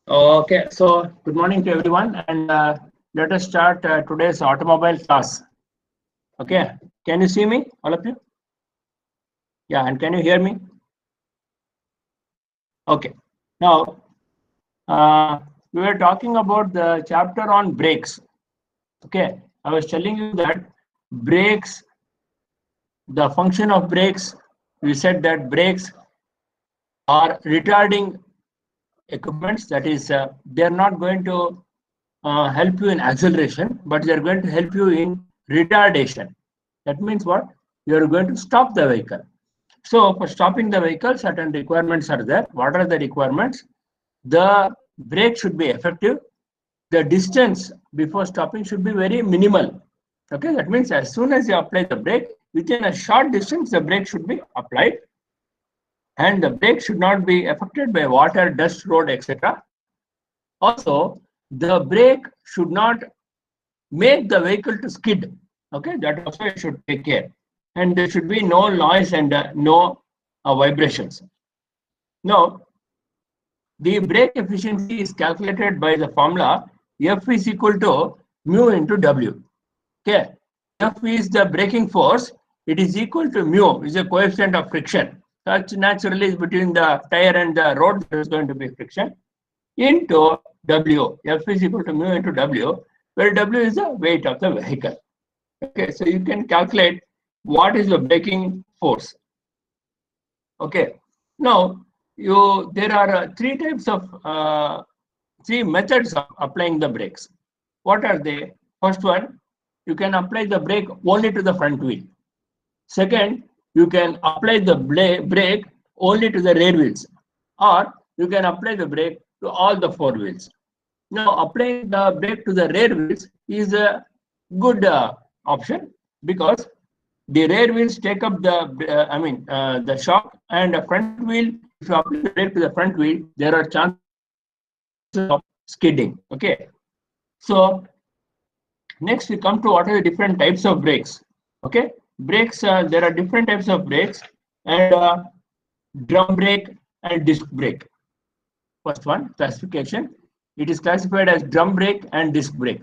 Okay, so good morning to everyone, and let us start today's automobile class. Okay, can you see me, all of you? Yeah, and can you hear me? Okay, now we were talking about the chapter on brakes. Okay, I was telling you that brakes, the function of brakes, we said that brakes are retarding equipments, that is, they are not going to help you in acceleration, but they are going to help you in retardation. That means what? You are going to stop the vehicle. So for stopping the vehicle, certain requirements are there. What are the requirements? The brake should be effective. The distance before stopping should be very minimal. Okay, that means as soon as you apply the brake, within a short distance, the brake should be applied, and the brake should not be affected by water, dust, road, etc. Also, the brake should not make the vehicle to skid. Okay, that also you should take care. And there should be no noise and no vibrations. Now, the brake efficiency is calculated by the formula F is equal to mu into W. Okay, F is the braking force. It is equal to mu, is a coefficient of friction. Such naturally between the tire and the road, there is going to be friction, into W. F is equal to mu into W, where W is the weight of the vehicle. Okay, so you can calculate what is the braking force. Okay, now there are three methods of applying the brakes. What are they? First one, you can apply the brake only to the front wheel. Second, you can apply the brake only to the rear wheels, or you can apply the brake to all the four wheels. Now, applying the brake to the rear wheels is a good option, because the rear wheels take up the shock, and the front wheel, if you apply the brake to the front wheel, there are chances of skidding. Okay, so next we come to what are the different types of brakes. Okay, brakes, there are different types of brakes, and drum brake and disc brake. First one, classification. It is classified as drum brake and disc brake.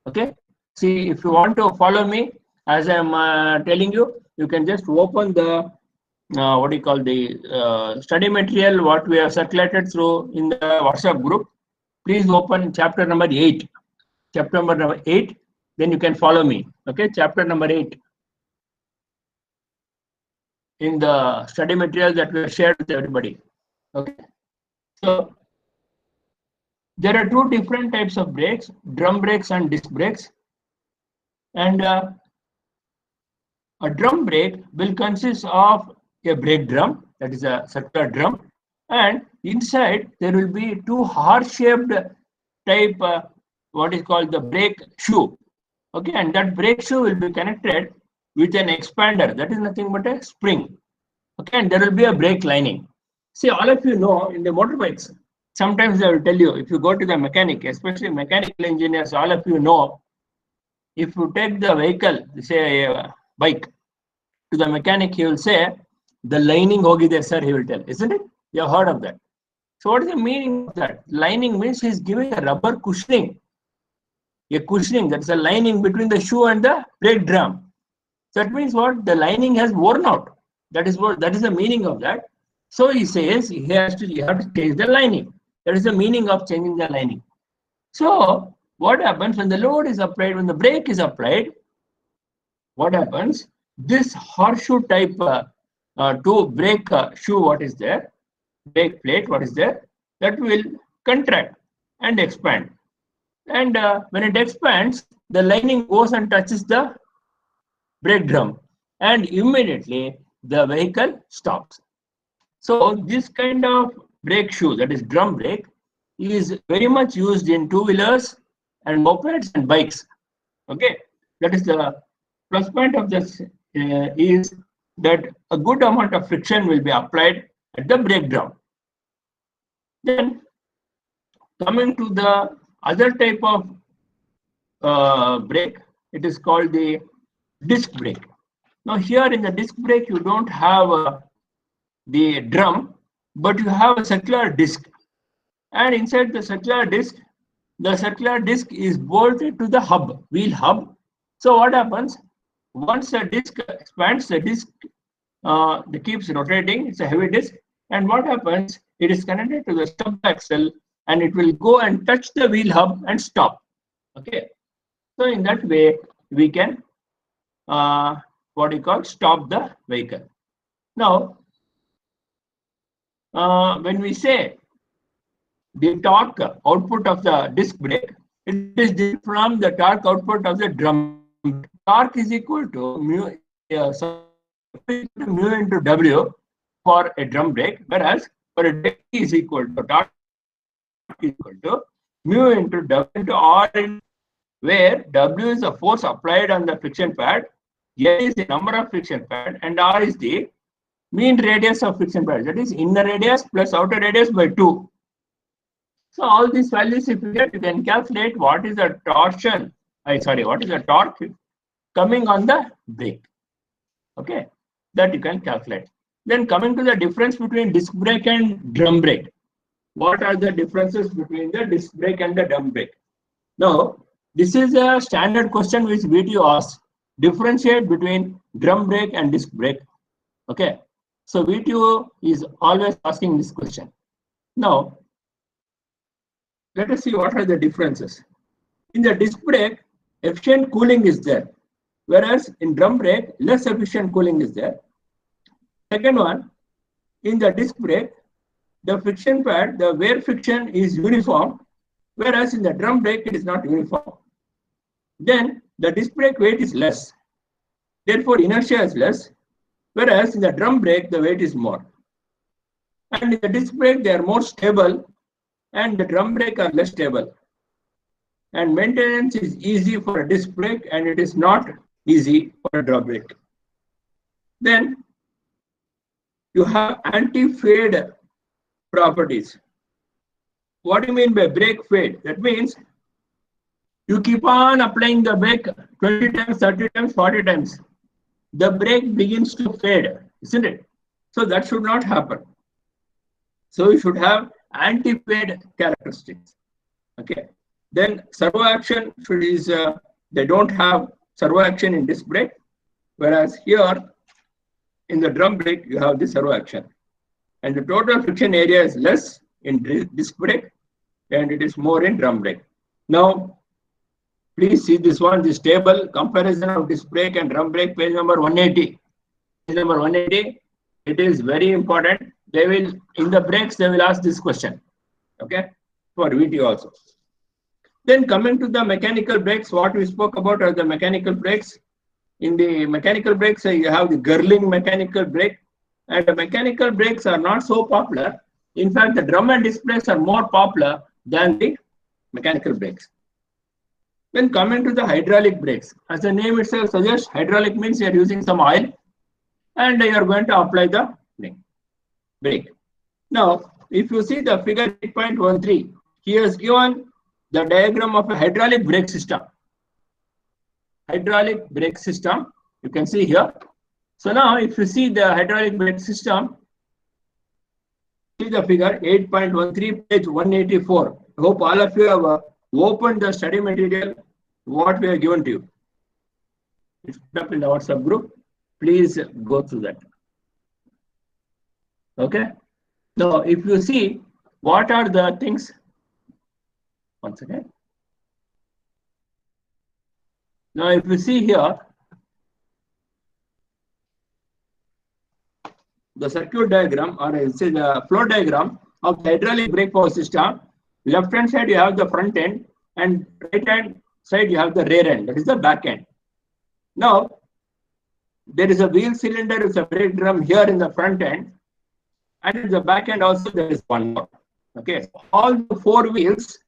Okay, see, if you want to follow me as I'm telling you, you can just open the what do you call the study material what we have circulated through in the WhatsApp group. Please open chapter number 8. Chapter number 8, then you can follow me. Okay, chapter number 8 in the study material that we have shared with everybody. Okay, so there are two different types of brakes, drum brakes and disc brakes. And a drum brake will consist of a brake drum, that is a circular drum, and inside there will be two heart-shaped type, what is called the brake shoe. Okay, and that brake shoe will be connected with an expander, that is nothing but a spring. Okay, and there will be a brake lining. See, all of you know, in the motorbikes, sometimes they will tell you, if you go to the mechanic, especially mechanical engineers, all of you know, if you take the vehicle, say a bike, to the mechanic, he will say, the lining hogi there, sir, he will tell, isn't it? You have heard of that. So what is the meaning of that? Lining means he's giving a rubber cushioning. A cushioning, that's a lining between the shoe and the brake drum. So that means what? The lining has worn out. That is the meaning of that. So he says you have to change the lining. That is the meaning of changing the lining. So what happens when the load is applied, when the brake is applied, what happens? This horseshoe type to brake shoe, what is there? Brake plate, what is there? That will contract and expand. And when it expands, the lining goes and touches the brake drum, and immediately the vehicle stops. So this kind of brake shoe, that is drum brake, is very much used in two-wheelers and mopeds and bikes. Okay, that is the plus point of this is that a good amount of friction will be applied at the brake drum. Then coming to the other type of brake, it is called the disc brake. Now here in the disc brake, you don't have the drum, but you have a circular disc. And inside the circular disc is bolted to the hub, wheel hub. So what happens? Once the disc expands, the disc keeps rotating. It's a heavy disc. And what happens? It is connected to the stub axle and it will go and touch the wheel hub and stop. Okay. So in that way, we can stop the vehicle. Now, when we say the torque output of the disc brake, it is different from the torque output of the drum. Torque is equal to mu into W for a drum brake, whereas for a brake is equal to torque is equal to mu into W into R, where W is the force applied on the friction pad, A is the number of friction pad, and R is the mean radius of friction pad. That is inner radius plus outer radius by 2. So all these values, if you get, you can calculate what is the torsion. What is the torque coming on the brake. Okay, that you can calculate. Then coming to the difference between disc brake and drum brake. What are the differences between the disc brake and the drum brake? Now, this is a standard question which VTU asks. Differentiate between drum brake and disc brake. Okay, so VTU is always asking this question. Now, let us see what are the differences. In the disc brake, efficient cooling is there, whereas in drum brake, less efficient cooling is there. Second one, in the disc brake, the friction pad, the wear friction is uniform, whereas in the drum brake, it is not uniform. Then the disc brake weight is less, therefore inertia is less, whereas in the drum brake, the weight is more. And in the disc brake, they are more stable, and the drum brake are less stable. And maintenance is easy for a disc brake and it is not easy for a drum brake. Then you have anti-fade properties. What do you mean by brake fade? That means you keep on applying the brake 20 times, 30 times, 40 times. The brake begins to fade, isn't it? So that should not happen. So you should have anti-fade characteristics. Okay. Then servo action they don't have servo action in disc brake, whereas here in the drum brake you have the servo action. And the total friction area is less in disc brake and it is more in drum brake. Now, please see this one, this table, comparison of disc brake and drum brake, page number 180. Page number 180, it is very important. They will, in the brakes, they will ask this question, okay, for VT also. Then coming to the mechanical brakes, what we spoke about are the mechanical brakes. In the mechanical brakes, you have the Girling mechanical brake, and the mechanical brakes are not so popular. In fact, the drum and disc brakes are more popular than the mechanical brakes. Then coming to the hydraulic brakes, as the name itself suggests, hydraulic means you are using some oil and you are going to apply the brake. Now, if you see the figure 8.13, he has given the diagram of a hydraulic brake system. Hydraulic brake system, you can see here. So now, if you see the hydraulic brake system, see the figure 8.13, page 184. I hope all of you have opened the study material, what we have given to you. It's put up in the WhatsApp group. Please go through that. Okay. Now, if you see what are the things, once again. Now, if you see here, the circuit diagram, or say the flow diagram of the hydraulic brake power system, left hand side you have the front end, and right hand side you have the rear end, that is the back end. Now, there is a wheel cylinder with a brake drum here in the front end, and in the back end also there is one more. Okay, all the four wheels,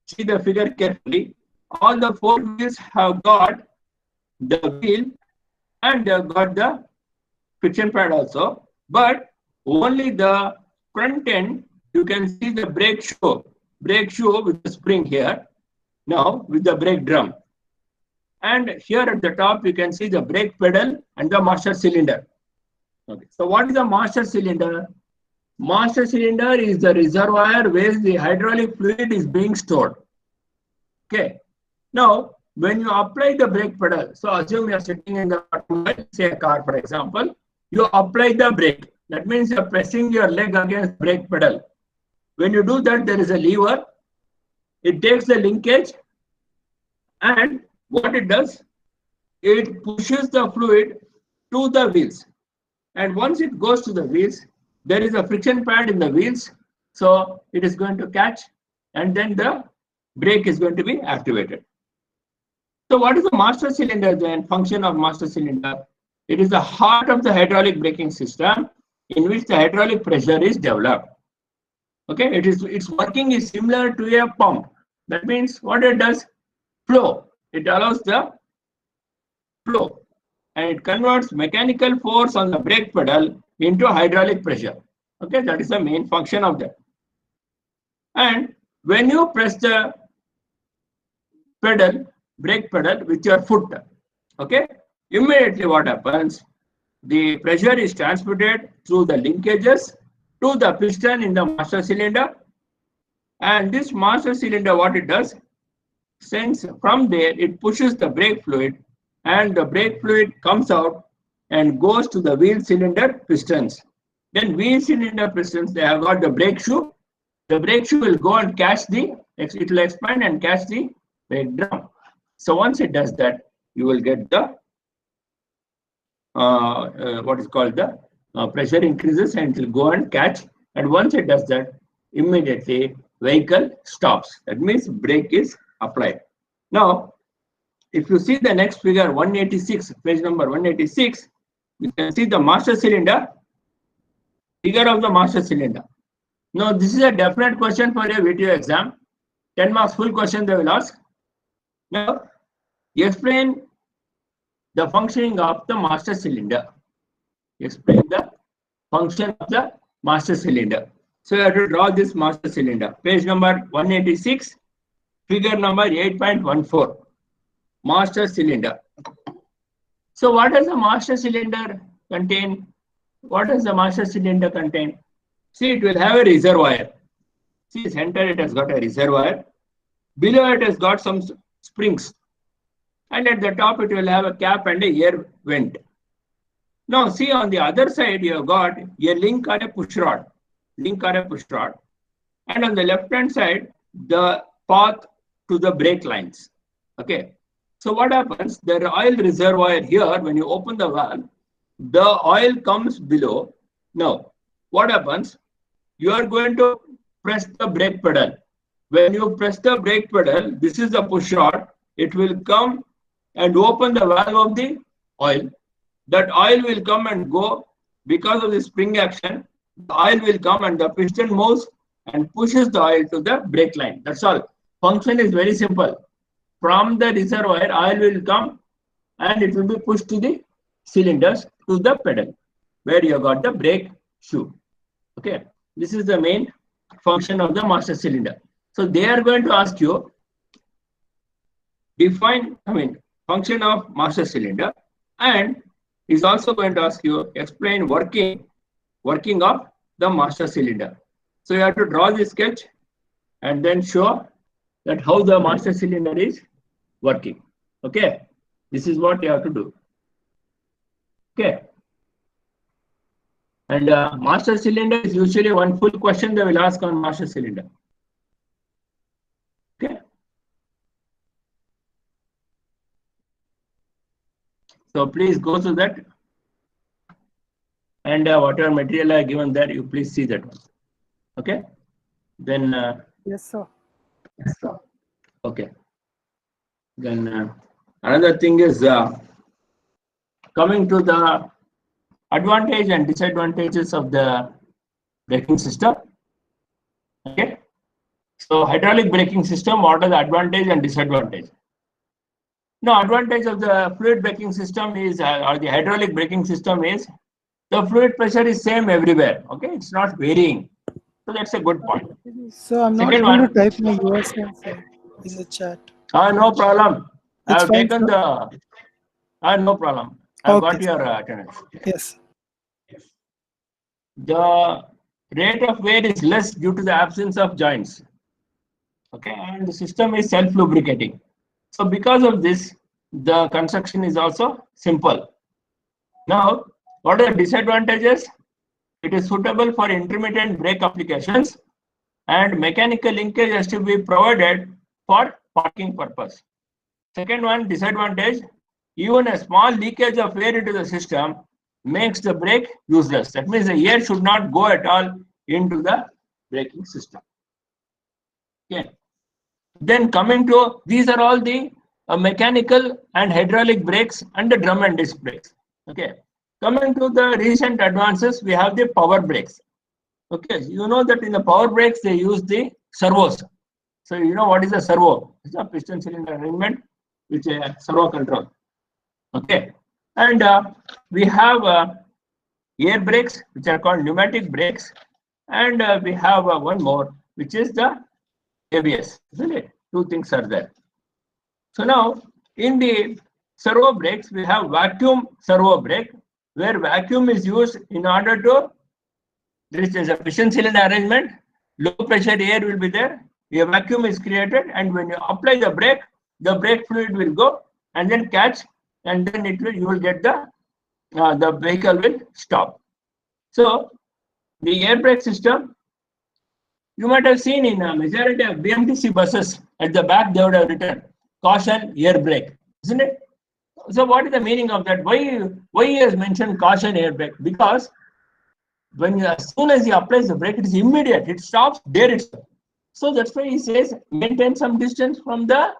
see the figure carefully, all the four wheels have got the wheel and they have got the friction pad also, but only the front end you can see the brake shoe with the spring here, now with the brake drum. And here at the top you can see the brake pedal and the master cylinder. Okay, so what is the master cylinder? Master cylinder is the reservoir where the hydraulic fluid is being stored. Okay. Now, when you apply the brake pedal, so assume you are sitting in the automobile, say a car for example, you apply the brake. That means you are pressing your leg against brake pedal. When you do that, there is a lever. It takes the linkage, and what it does, it pushes the fluid to the wheels. And once it goes to the wheels, there is a friction pad in the wheels. So it is going to catch, and then the brake is going to be activated. So what is the master cylinder then? Function of master cylinder. It is the heart of the hydraulic braking system in which the hydraulic pressure is developed. Okay, its working is similar to a pump. That means what it does, flow. It allows the flow, and it converts mechanical force on the brake pedal into hydraulic pressure. Okay, that is the main function of that. And when you press the pedal, brake pedal with your foot, okay, immediately what happens, the pressure is transmitted through the linkages to the piston in the master cylinder, and this master cylinder, what it does, sends from there, it pushes the brake fluid, and the brake fluid comes out and goes to the wheel cylinder pistons. Then wheel cylinder pistons, they have got the brake shoe. The brake shoe will go and catch it will expand and catch the brake drum. So once it does that, you will get the what is called the pressure increases, and it will go and catch. And once it does that, immediately vehicle stops. That means brake is applied. Now, if you see the next figure 186, page number 186, you can see the master cylinder, figure of the master cylinder. Now, this is a definite question for a VTO exam. 10 marks full question they will ask. Now, explain the functioning of the master cylinder. Explain the function of the master cylinder. So you have to draw this master cylinder. Page number 186, figure number 8.14. Master cylinder. So what does the master cylinder contain? What does the master cylinder contain? See, it will have a reservoir. See, center it has got a reservoir. Below it has got some springs. And at the top it will have a cap and a air vent. Now see, on the other side you have got a link or a push rod. Link or a push rod. And on the left hand side, the path to the brake lines. Okay. So what happens? The oil reservoir here, when you open the valve, the oil comes below. Now, what happens? You are going to press the brake pedal. When you press the brake pedal, this is the push rod. It will come and open the valve of the oil. That oil will come and go because of the spring action. The oil will come and the piston moves and pushes the oil to the brake line. That's all. Function is very simple. From the reservoir, oil will come and it will be pushed to the cylinders to the pedal where you got the brake shoe. Okay, this is the main function of the master cylinder. So they are going to ask you function of master cylinder, and is also going to ask you explain working of the master cylinder. So you have to draw this sketch and then show that how the master cylinder is working. Okay, this is what you have to do. Okay, and master cylinder is usually one full question they will ask on master cylinder. Okay, so please go through that, and whatever material I given there, you please see that one. Okay, then yes sir. Yes, sir. Okay, then another thing is coming to the advantage and disadvantages of the braking system. Okay, so hydraulic braking system, what are the advantage and disadvantage? Now, advantage of the fluid braking system is, or the hydraulic braking system is, the fluid pressure is same everywhere. Okay, it's not varying. So that's a good point. So I'm not Second able one, to type my USN in the chat. No problem. I It's have fine, taken sir. the. No problem. I've Okay, got your attendance. Yes. The rate of wear is less due to the absence of joints. Okay, and the system is self-lubricating. So because of this, the construction is also simple. Now, what are the disadvantages? It is suitable for intermittent brake applications, and mechanical linkage has to be provided for parking purpose. Second one, disadvantage, even a small leakage of air into the system makes the brake useless. That means the air should not go at all into the braking system. Okay. Then coming to, these are all the mechanical and hydraulic brakes and the drum and disc brakes. Okay. Coming to the recent advances, we have the power brakes. Okay, you know that in the power brakes they use the servos. So you know what is a servo? It's a piston cylinder arrangement with a servo control. Okay, and we have air brakes, which are called pneumatic brakes, and we have one more, which is the ABS. Isn't it? Two things are there. So now in the servo brakes, we have vacuum servo brake, where vacuum is used in order to, there is a piston cylinder arrangement, low pressure air will be there, a vacuum is created, and when you apply the brake fluid will go and then catch, and then you will get the vehicle will stop. So the air brake system, you might have seen in a majority of BMTC buses at the back they would have written caution air brake, isn't it? So what is the meaning of that? Why he has mentioned caution air brake? Because as soon as he applies the brake, it is immediate. It stops there itself. So that's why he says maintain some distance from the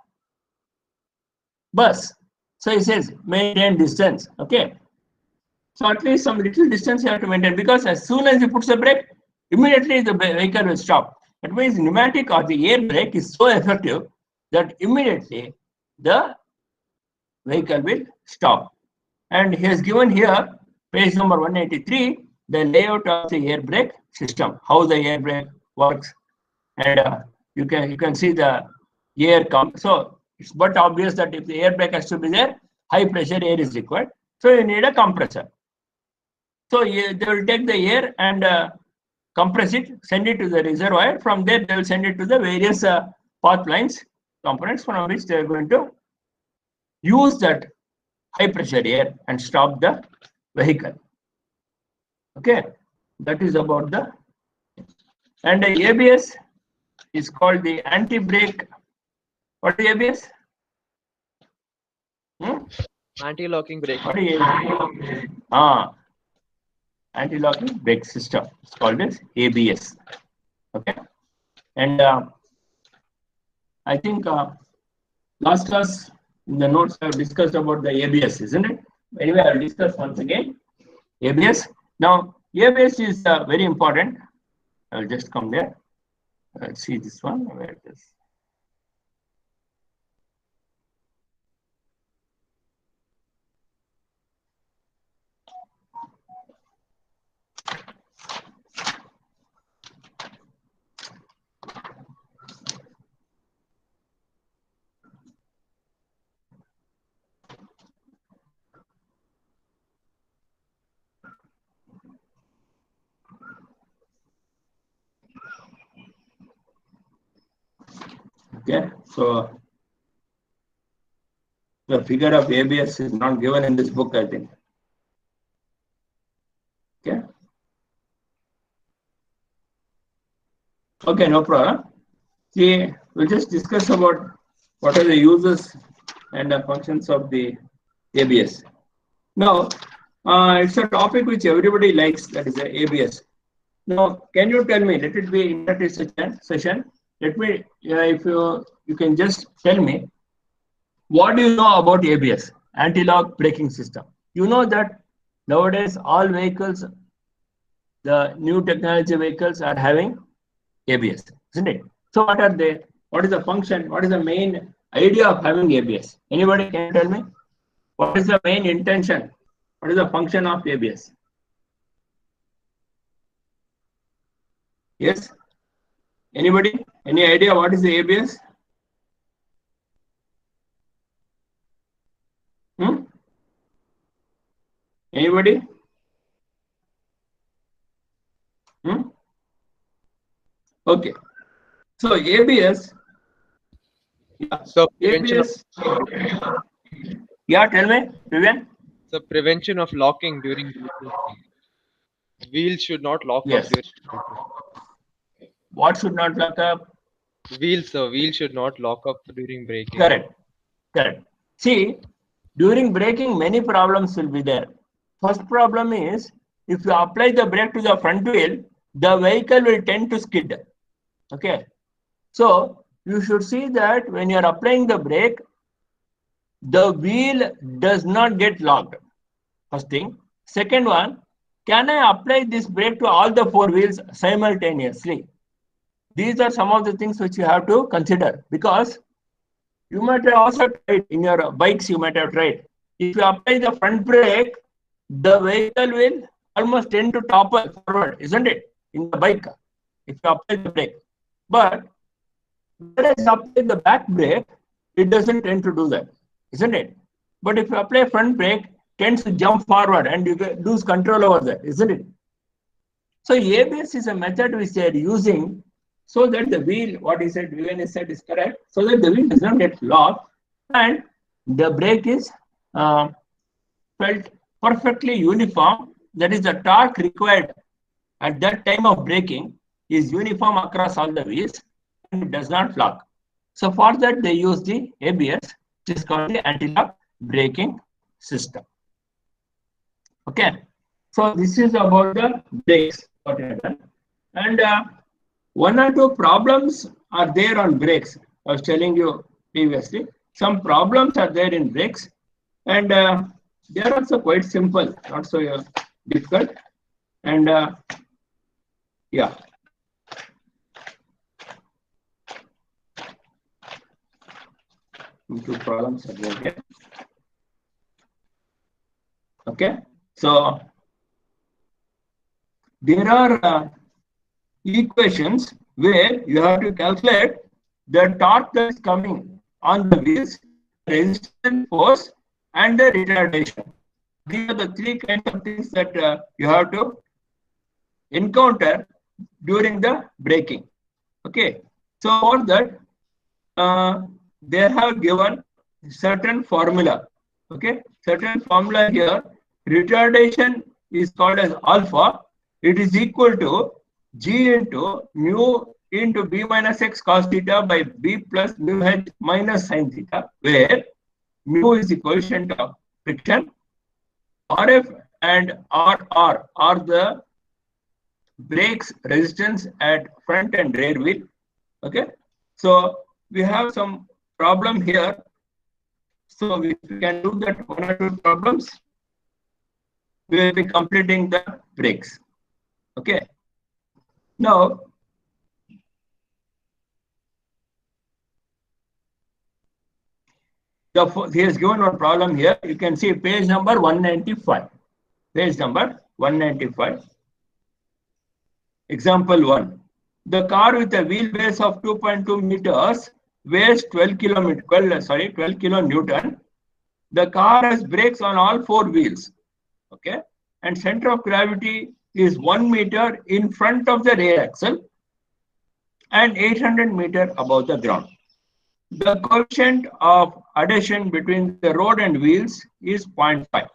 bus. So he says maintain distance. Okay. So at least some little distance you have to maintain, because as soon as he puts the brake, immediately the vehicle will stop. That means pneumatic or the air brake is so effective that immediately the vehicle will stop. And he has given here, page number 183, the layout of the air brake system, how the air brake works, and you can see the air come. So it's but obvious that if the air brake has to be there, high pressure air is required. So you need a compressor. So they will take the air and compress it, send it to the reservoir. From there, they will send it to the various path lines components from which they are going to use that high pressure air and stop the vehicle. Okay, that is about the, and the ABS is called the anti-brake. What is ABS? Anti-locking brake. What is anti-locking brake system? It's called as ABS. Okay, and I think last class in the notes I have discussed about the ABS, isn't it? Anyway, I'll discuss once again ABS. Now, ABS is very important. I'll just come there. Let's see this one. Where it is. Okay, so the figure of ABS is not given in this book, I think. Okay. Okay, no problem. See, we'll just discuss about what are the uses and the functions of the ABS. Now, it's a topic which everybody likes, that is the ABS. Now, can you tell me, let it be interactive session. Let me, if you can just tell me, what do you know about ABS, anti-lock braking system? You know that nowadays all vehicles, the new technology vehicles are having ABS, isn't it? So what are they? What is the function? What is the main idea of having ABS? Anybody can tell me? What is the main intention? What is the function of ABS? Yes? Anybody? Any idea what is the ABS? Anybody? Okay. So ABS. Yeah. So prevention of, ABS. Yeah, tell me, Vivian. so prevention of locking during braking. Wheels should not lock up Yes. during braking. What should not lock up? Wheels should not lock up during braking. Correct. Correct. See, during braking, many problems will be there. First problem is, if you apply the brake to the front wheel, the vehicle will tend to skid. Okay. So you should see that when you are applying the brake, the wheel does not get locked. First thing. Second one, can I apply this brake to all the four wheels simultaneously? These are some of the things which you have to consider, because you might have also tried in your bikes, you might have tried. If you apply the front brake, the vehicle will almost tend to topple forward, isn't it? In the bike, if you apply the brake. But whereas you apply the back brake, it doesn't tend to do that, isn't it? But if you apply front brake, tends to jump forward and you lose control over that, isn't it? So ABS is a method which they are using so that the wheel, what he said, Vivian said is correct, so that the wheel does not get locked and the brake is felt perfectly uniform. That is, the torque required at that time of braking is uniform across all the wheels and it does not lock. So for that they use the ABS, which is called the anti-lock braking system. Okay, so this is about the brakes. And one or two problems are there on brakes. I was telling you previously, some problems are there in brakes, and they are also quite simple, not so difficult. And yeah, two problems are there. Okay. Okay, so there are equations where you have to calculate the torque that is coming on the wheels, resistance force, and the retardation. These are the three kinds of things that you have to encounter during the braking. Okay, so for that, they have given certain formula. Okay, certain formula here. Retardation is called as alpha. It is equal to G into mu into B minus X cos theta by B plus mu H minus sin theta, where mu is the coefficient of friction. RF and RR are the brakes resistance at front and rear wheel. Okay, so we have some problem here. So we can do that one or two problems. We will be completing the brakes. Okay. Now, he has given one problem here. You can see page number 195. Page number 195. Example 1. The car with a wheelbase of 2.2 meters weighs 12 kilonewton. The car has brakes on all four wheels. Okay. And center of gravity is 1 meter in front of the rear axle and 800 meters above the ground. The coefficient of adhesion between the road and wheels is 0.5.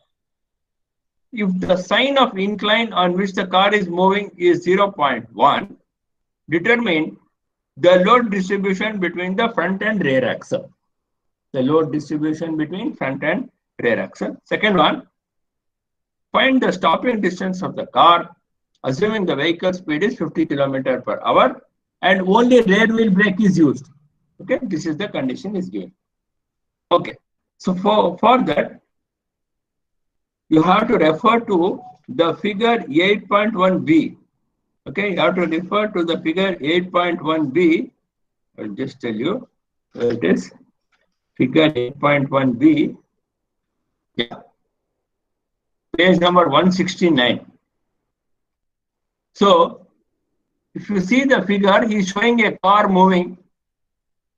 If the sign of incline on which the car is moving is 0.1, determine the load distribution between the front and rear axle. The load distribution between front and rear axle. Second one, find the stopping distance of the car, assuming the vehicle speed is 50 km per hour and only rear wheel brake is used. Okay, this is the condition is given. Okay, so for that, you have to refer to the figure 8.1b. Okay, you have to refer to the figure 8.1b. I'll just tell you where it is. Figure 8.1b. Yeah. Page number 169. So, if you see the figure, he is showing a car moving.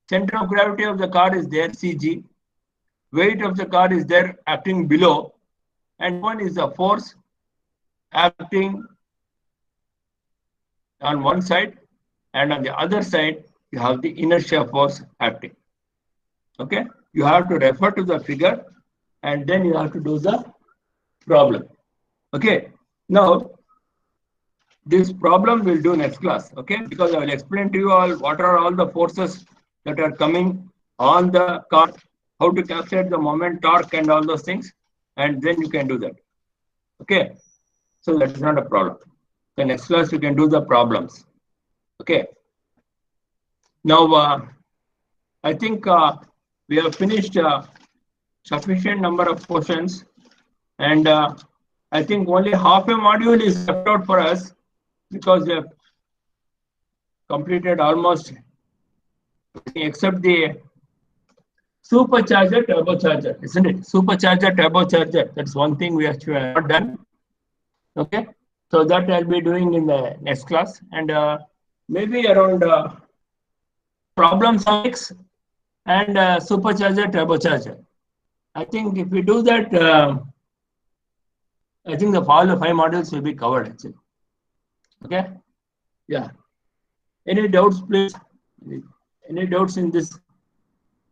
Center of gravity of the car is there, CG. Weight of the car is there, acting below. And one is the force acting on one side. and on the other side, you have the inertia force acting. Okay, you have to refer to the figure and then you have to do the problem. Okay, now this problem we'll do next class. Okay, because I will explain to you all what are all the forces that are coming on the car, how to calculate the moment, torque, and all those things, and then you can do that. Okay, so that is not a problem. The next class you can do the problems. Okay. Now I think we have finished sufficient number of questions, and I think only half a module is left out for us because we have completed almost, except the supercharger, turbocharger, isn't it? Supercharger, turbocharger. That's one thing we have not done. Okay, so that I'll be doing in the next class, and maybe around problems on X and supercharger, turbocharger. I think if we do that, I think all the 5 modules will be covered actually. Okay, yeah. Any doubts, please? Any doubts in this?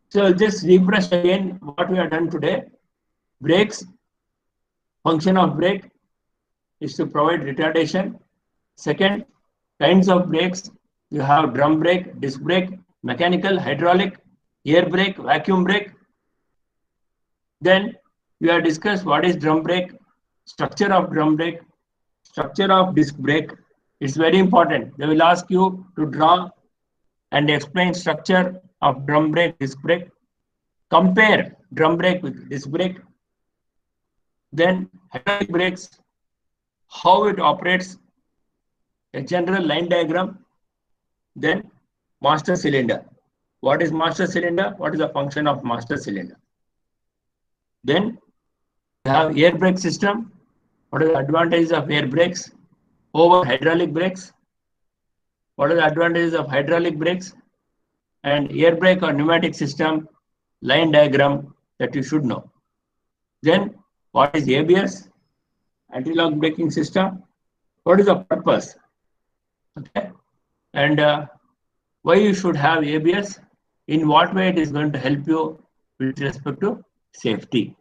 So just refresh again what we have done today. Brakes, function of brake is to provide retardation. Second, kinds of brakes. You have drum brake, disc brake, mechanical, hydraulic, air brake, vacuum brake. Then we have discussed what is drum brake, structure of drum brake, structure of disc brake. It's very important. They will ask you to draw and explain structure of drum brake, disc brake. Compare drum brake with disc brake. Then hydraulic brakes, how it operates, a general line diagram. Then master cylinder. What is master cylinder? What is the function of master cylinder? Then you have air brake system. What are the advantages of air brakes over hydraulic brakes? What are the advantages of hydraulic brakes? And air brake or pneumatic system line diagram that you should know. Then what is ABS? Anti-lock braking system. What is the purpose? Okay. And why you should have ABS? In what way it is going to help you with respect to safety?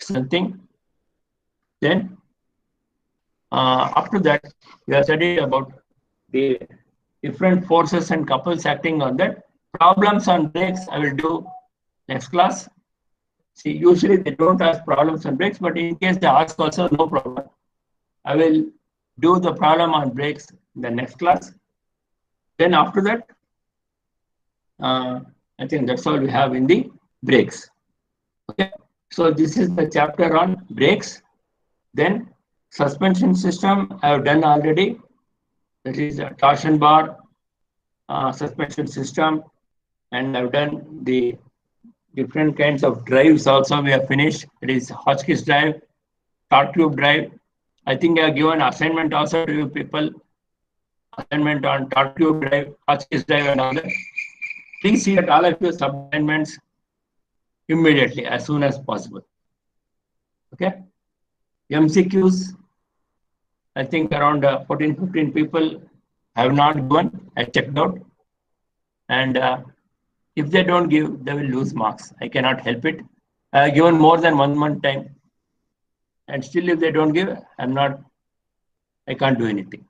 Something. Then after that, we have studied about the different forces and couples acting on that. Problems on brakes I will do next class. See, usually they don't ask problems on brakes, but in case they ask also, no problem. I will do the problem on brakes in the next class. Then after that, I think that's all we have in the brakes. Okay, so this is the chapter on brakes. Then suspension system I have done already. That is a torsion bar suspension system, and I've done the different kinds of drives also. We have finished. It is Hotchkiss drive, torque tube drive. I think I have given assignment also to you people. Assignment on torque tube drive, Hotchkiss drive, and all that. Please see that all of your sub-assignments immediately, as soon as possible. Okay. MCQs, I think around 14-15 people have not given. I checked out. And if they don't give, they will lose marks. I cannot help it. I have given more than 1 month time. And still if they don't give, I can't do anything.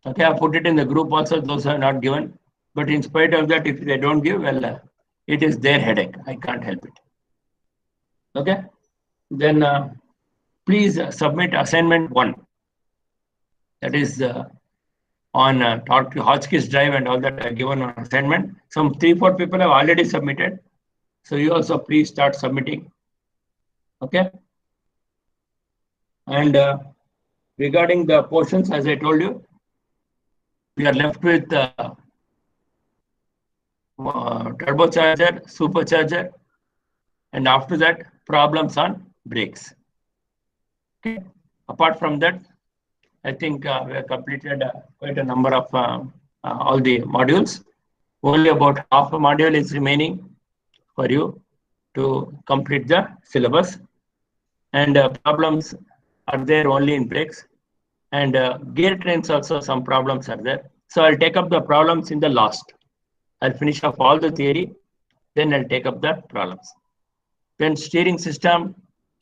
Okay, I put it in the group also, those are not given. But in spite of that, if they don't give, well, it is their headache. I can't help it. Okay. Then please submit assignment 1. That is on torque Hotchkiss drive and all that I given on assignment. Some 3-4 people have already submitted. So you also please start submitting. Okay. And regarding the portions, as I told you, we are left with turbocharger, supercharger, and after that, problems on brakes. Okay. Apart from that, I think we have completed quite a number of all the modules. Only about half a module is remaining for you to complete the syllabus. And problems are there only in brakes. And gear trains also, some problems are there. So I'll take up the problems in the last. I'll finish off all the theory, then I'll take up the problems. Then steering system,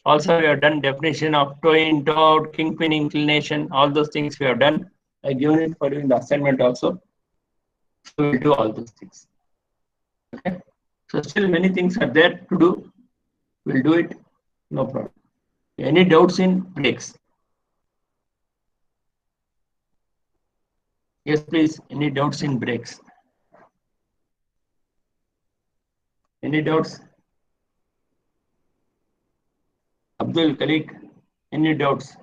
also we have done definition of toe in, toe out, kingpin inclination, all those things we have done. I given it for you in the assignment also. So we'll do all those things. Okay. So still many things are there to do. We'll do it, no problem. Any doubts in brakes? Yes, please. Any doubts in brakes? Any doubts? Abdul, colleague, any doubts?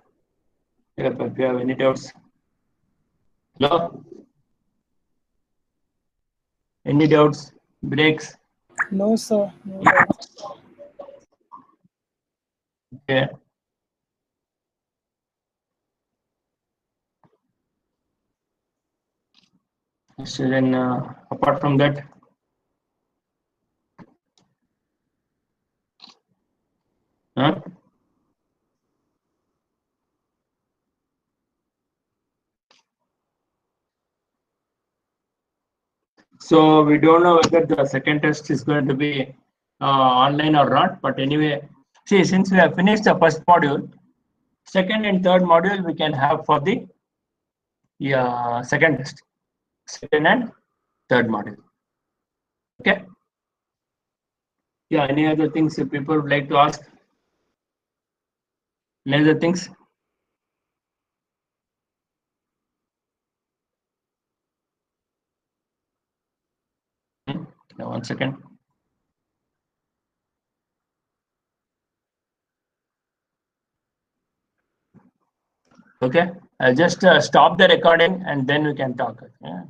If you have any doubts. Hello? Any doubts? Brakes? No, sir. No doubts. Okay. So then, apart from that, huh? So we don't know whether the second test is going to be online or not. But anyway, see, since we have finished the first module, second and third module we can have for the second test, second and third module. Okay. Yeah. Any other things if people would like to ask? Any other things? Yeah, 1 second. Okay. I'll just stop the recording and then we can talk. Yeah.